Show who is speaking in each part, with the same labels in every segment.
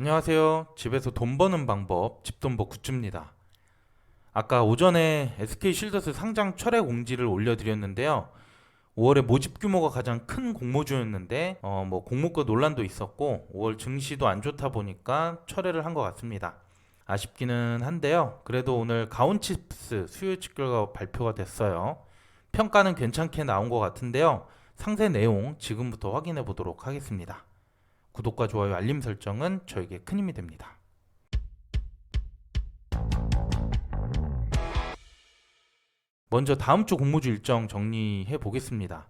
Speaker 1: 안녕하세요. 집에서 돈 버는 방법, 집돈버 굿즈입니다. 아까 오전에 SK쉴더스 상장 철회 공지를 올려드렸는데요. 5월에 모집 규모가 가장 큰 공모주였는데 공모가 논란도 있었고 5월 증시도 안 좋다 보니까 철회를 한 것 같습니다. 아쉽기는 한데요. 그래도 오늘 가온칩스 수요 예측 결과 발표가 됐어요. 평가는 괜찮게 나온 것 같은데요. 상세 내용 지금부터 확인해 보도록 하겠습니다. 구독과 좋아요, 알림 설정은 저에게 큰 힘이 됩니다. 먼저 다음 주 공모주 일정 정리해 보겠습니다.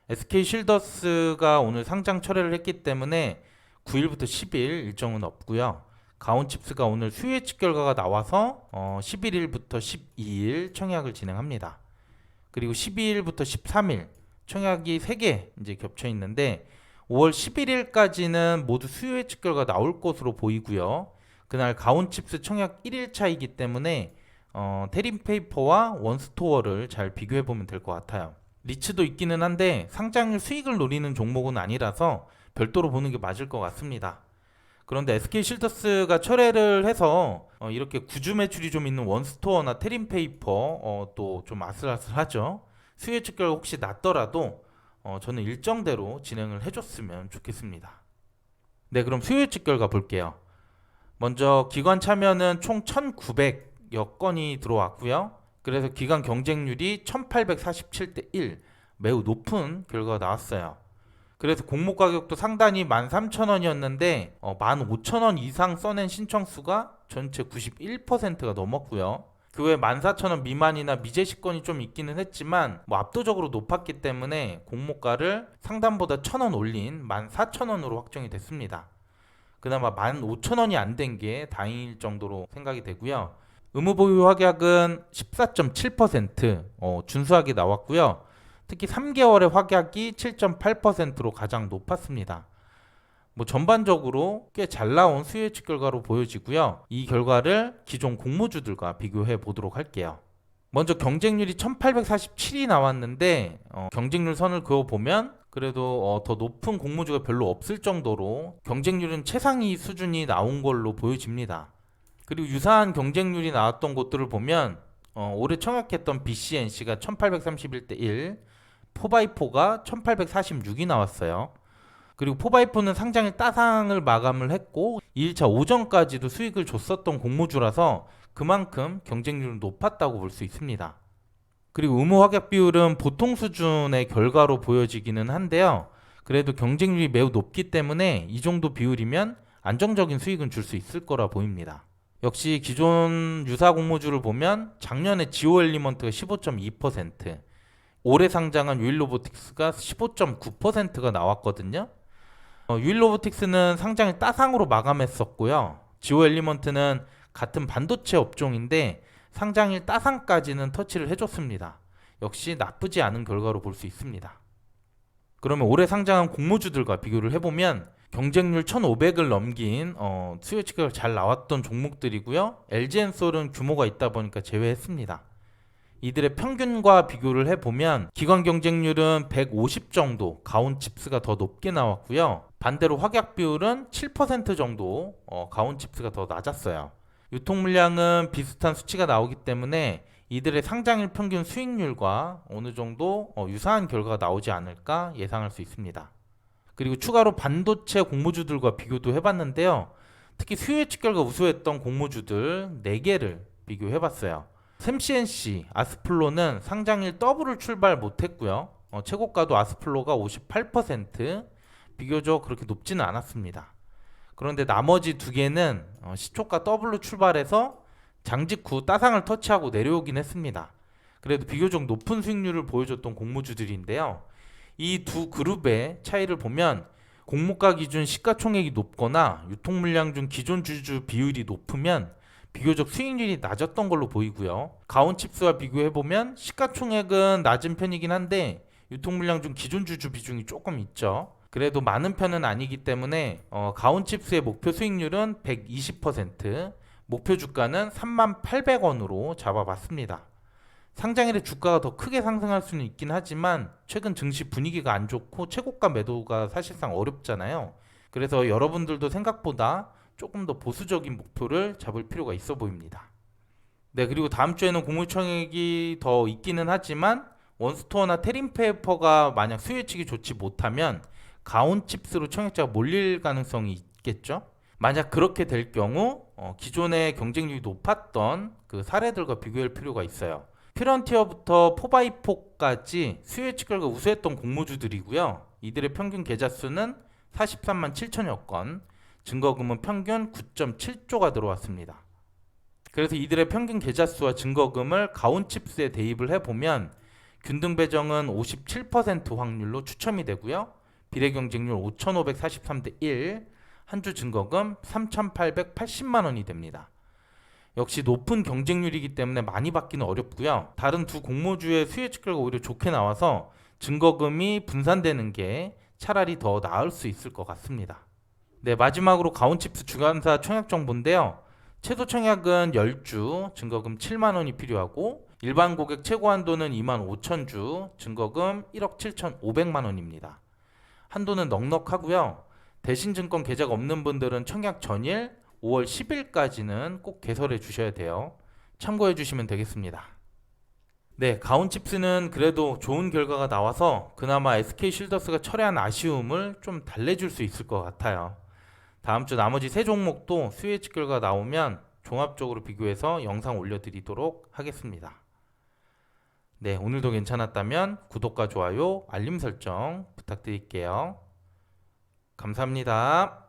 Speaker 1: SK쉴더스가 오늘 상장 철회를 했기 때문에 9일부터 10일 일정은 없고요. 가온칩스가 오늘 수요 예측 결과가 나와서 11일부터 12일 청약을 진행합니다. 그리고 12일부터 13일 청약이 3개 이제 겹쳐 있는데 5월 11일까지는 모두 수요 예측 결과 나올 것으로 보이고요. 그날 가온칩스 청약 1일차이기 때문에 테림페이퍼와 원스토어를 잘 비교해 보면 될 것 같아요. 리츠도 있기는 한데 상장률 수익을 노리는 종목은 아니라서 별도로 보는 게 맞을 것 같습니다. 그런데 SK쉴더스가 철회를 해서 이렇게 구주 매출이 좀 있는 원스토어나 테림페이퍼 또 좀 아슬아슬하죠. 수요 예측 결과 혹시 낮더라도 저는 일정대로 진행을 해줬으면 좋겠습니다. 네, 그럼 수요 예측 결과 볼게요. 먼저 기관 참여는 총 1,900여 건이 들어왔고요. 그래서 기관 경쟁률이 1,847대 1, 매우 높은 결과가 나왔어요. 그래서 공모 가격도 상단이 13,000원이었는데 15,000원 이상 써낸 신청수가 전체 91%가 넘었고요. 그 외 14,000원 미만이나 미제시권이 좀 있기는 했지만 압도적으로 높았기 때문에 공모가를 상단보다 1,000원 올린 14,000원으로 확정이 됐습니다. 그나마 15,000원이 안 된 게 다행일 정도로 생각이 되고요. 의무 보유 확약은 14.7%, 준수하게 나왔고요. 특히 3개월의 확약이 7.8%로 가장 높았습니다. 전반적으로 꽤 잘 나온 수요 예측 결과로 보여지고요. 이 결과를 기존 공모주들과 비교해 보도록 할게요. 먼저 경쟁률이 1847이 나왔는데 경쟁률 선을 그어보면 그래도 더 높은 공모주가 별로 없을 정도로 경쟁률은 최상위 수준이 나온 걸로 보여집니다. 그리고 유사한 경쟁률이 나왔던 곳들을 보면 올해 청약했던 BCNC가 1831대 1, 포바이포가 1846이 나왔어요. 그리고 포바이포는 상장일 따상을 마감을 했고 2일차 오전까지도 수익을 줬었던 공모주라서 그만큼 경쟁률은 높았다고 볼 수 있습니다. 그리고 의무 확약 비율은 보통 수준의 결과로 보여지기는 한데요. 그래도 경쟁률이 매우 높기 때문에 이 정도 비율이면 안정적인 수익은 줄 수 있을 거라 보입니다. 역시 기존 유사 공모주를 보면 작년에 지오 엘리먼트가 15.2%, 올해 상장한 유일로보틱스가 15.9%가 나왔거든요. 유일로보틱스는 상장을 따상으로 마감했었고요. 지오 엘리먼트는 같은 반도체 업종인데 상장일 따상까지는 터치를 해줬습니다. 역시 나쁘지 않은 결과로 볼 수 있습니다. 그러면 올해 상장한 공모주들과 비교를 해보면 경쟁률 1,500을 넘긴 수요 예측가 잘 나왔던 종목들이고요. LG엔솔은 규모가 있다 보니까 제외했습니다. 이들의 평균과 비교를 해보면 기관 경쟁률은 150 정도, 가온칩스가 더 높게 나왔고요. 반대로 확약 비율은 7% 정도 가온칩스가 더 낮았어요. 유통 물량은 비슷한 수치가 나오기 때문에 이들의 상장일 평균 수익률과 어느 정도 유사한 결과가 나오지 않을까 예상할 수 있습니다. 그리고 추가로 반도체 공모주들과 비교도 해봤는데요. 특히 수요 예측 결과 우수했던 공모주들 4개를 비교해봤어요. 샘CNC, 아스플로는 상장일 더블을 출발 못했고요. 최고가도 아스플로가 58%, 비교적 그렇게 높지는 않았습니다. 그런데 나머지 2개는 시초가 더블로 출발해서 장직 후 따상을 터치하고 내려오긴 했습니다. 그래도 비교적 높은 수익률을 보여줬던 공모주들인데요. 이 두 그룹의 차이를 보면 공모가 기준 시가총액이 높거나 유통 물량 중 기존 주주 비율이 높으면 비교적 수익률이 낮았던 걸로 보이고요. 가온칩스와 비교해보면 시가총액은 낮은 편이긴 한데 유통 물량 중 기존 주주 비중이 조금 있죠. 그래도 많은 편은 아니기 때문에 가온칩스의 목표 수익률은 120%, 목표 주가는 38,000원으로 잡아봤습니다. 상장일에 주가가 더 크게 상승할 수는 있긴 하지만 최근 증시 분위기가 안 좋고 최고가 매도가 사실상 어렵잖아요. 그래서 여러분들도 생각보다 조금 더 보수적인 목표를 잡을 필요가 있어 보입니다. 네, 그리고 다음 주에는 곡물 청약이 더 있기는 하지만 원스토어나 테림페이퍼가 만약 수요 예측이 좋지 못하면 가온칩스로 청약자가 몰릴 가능성이 있겠죠. 만약 그렇게 될 경우 기존의 경쟁력이 높았던 그 사례들과 비교할 필요가 있어요. 피런티어부터 4x4까지 수요 예측 결과 우수했던 공모주들이고요. 이들의 평균 계좌 수는 43만 7천여 건, 증거금은 평균 9.7조가 들어왔습니다. 그래서 이들의 평균 계좌 수와 증거금을 가온칩스에 대입을 해보면 균등 배정은 57% 확률로 추첨이 되고요. 비례 경쟁률 5,543대 1, 한 주 증거금 3,880만 원이 됩니다. 역시 높은 경쟁률이기 때문에 많이 받기는 어렵고요. 다른 두 공모주의 수요 예측 결과 오히려 좋게 나와서 증거금이 분산되는 게 차라리 더 나을 수 있을 것 같습니다. 네, 마지막으로 가온칩스 주간사 청약 정보인데요. 최소 청약은 10주, 증거금 7만 원이 필요하고 일반 고객 최고 한도는 2만 5천 주, 증거금 1억 7,500만 원입니다. 한도는 넉넉하고요. 대신증권 계좌가 없는 분들은 청약 전일 5월 10일까지는 꼭 개설해 주셔야 돼요. 참고해 주시면 되겠습니다. 네, 가온칩스는 그래도 좋은 결과가 나와서 그나마 SK실더스가 철회한 아쉬움을 좀 달래줄 수 있을 것 같아요. 다음 주 나머지 세 종목도 수요 예측 결과 나오면 종합적으로 비교해서 영상 올려드리도록 하겠습니다. 네, 오늘도 괜찮았다면 구독과 좋아요, 알림 설정 부탁드릴게요. 감사합니다.